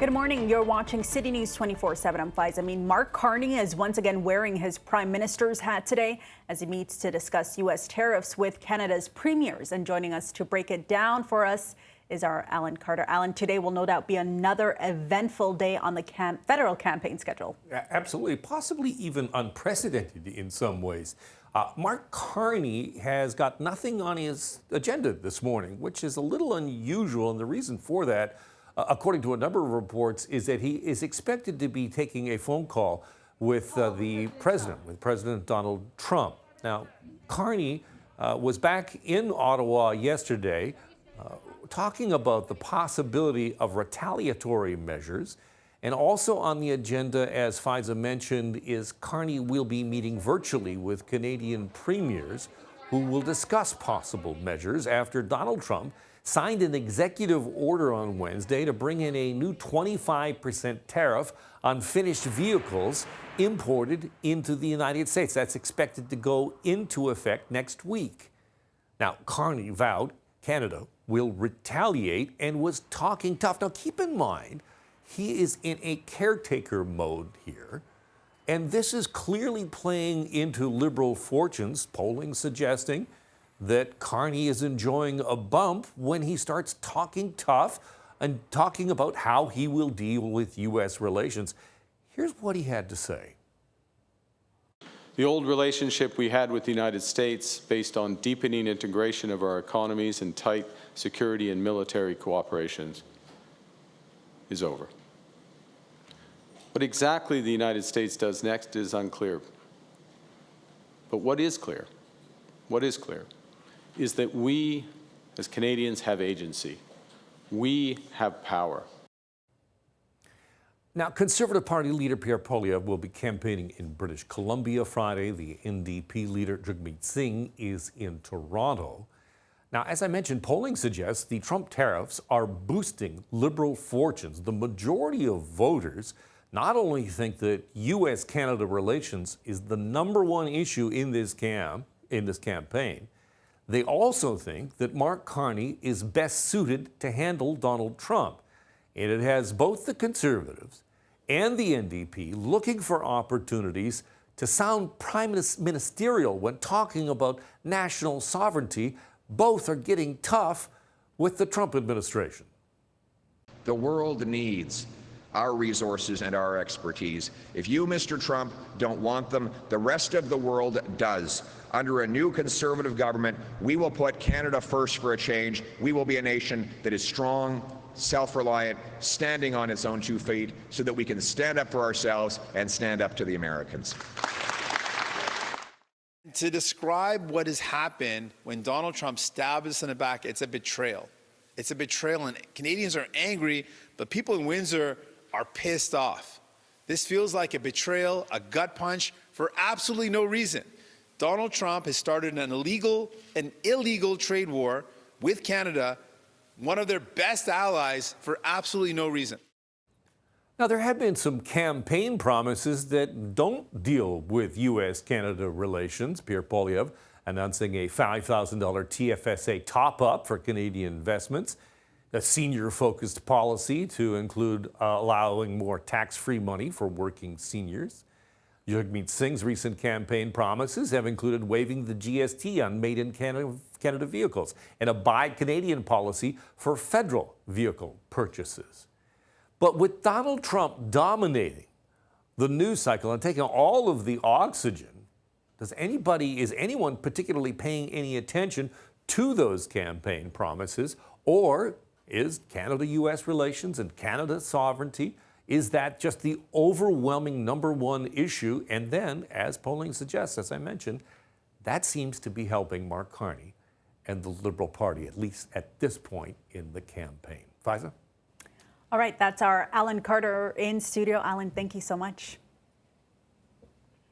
Good morning. You're watching City News 24/7. I'm Faiza. Mark Carney is once again wearing his prime minister's hat today as he meets to discuss U.S. tariffs with Canada's premiers. And joining us to break it down for us is our Alan Carter. Alan, today will no doubt be another eventful day on the federal campaign schedule. Absolutely, possibly even unprecedented in some ways. Mark Carney has got nothing on his agenda this morning, which is a little unusual, and the reason for that, according to a number of reports, is that he is expected to be taking a phone call with with President Donald Trump. Now, Carney was back in Ottawa yesterday talking about the possibility of retaliatory measures. And also on the agenda, as Faiza mentioned, is Carney will be meeting virtually with Canadian premiers who will discuss possible measures after Donald Trump signed an executive order on Wednesday to bring in a new 25% tariff on finished vehicles imported into the United States. That's expected to go into effect next week. Now, Carney vowed Canada will retaliate and was talking tough. Now, keep in mind, he is in a caretaker mode here, and this is clearly playing into Liberal fortunes, polling suggesting that Carney is enjoying a bump when he starts talking tough and talking about how he will deal with U.S. relations. Here's what he had to say. The old relationship we had with the United States, based on deepening integration of our economies and tight security and military cooperations, is over. What exactly the United States does next is unclear. But what is clear is that we, as Canadians, have agency. We have power. Now, Conservative Party leader Pierre Poilievre will be campaigning in British Columbia Friday. The NDP leader Jagmeet Singh is in Toronto. Now, as I mentioned, polling suggests the Trump tariffs are boosting Liberal fortunes. The majority of voters not only think that U.S.-Canada relations is the #1 issue in this campaign, they also think that Mark Carney is best suited to handle Donald Trump. And it has both the Conservatives and the NDP looking for opportunities to sound prime ministerial when talking about national sovereignty. Both are getting tough with the Trump administration. The world needs our resources and our expertise. If you, Mr. Trump, don't want them, the rest of the world does. Under a new Conservative government, we will put Canada first for a change. We will be a nation that is strong, self-reliant, standing on its own 2 feet, so that we can stand up for ourselves and stand up to the Americans. To describe what has happened when Donald Trump stabbed us in the back, it's a betrayal. It's a betrayal, and Canadians are angry, but people in Windsor are pissed off. This feels like a betrayal, a gut punch for absolutely no reason. Donald Trump has started an illegal trade war with Canada, one of their best allies, for absolutely no reason. Now, there have been some campaign promises that don't deal with U.S.-Canada relations. Pierre Poilievre announcing a $5,000 TFSA top-up for Canadian investments, a senior-focused policy to include allowing more tax-free money for working seniors. Jagmeet Singh's recent campaign promises have included waiving the GST on made-in-Canada vehicles and a Buy Canadian policy for federal vehicle purchases. But with Donald Trump dominating the news cycle and taking all of the oxygen, is anyone particularly paying any attention to those campaign promises? Or is Canada-U.S. relations and Canada sovereignty, is that just the overwhelming #1 issue? And then, as polling suggests, as I mentioned, that seems to be helping Mark Carney and the Liberal Party, at least at this point in the campaign. Faiza? All right, that's our Alan Carter in studio. Alan, thank you so much.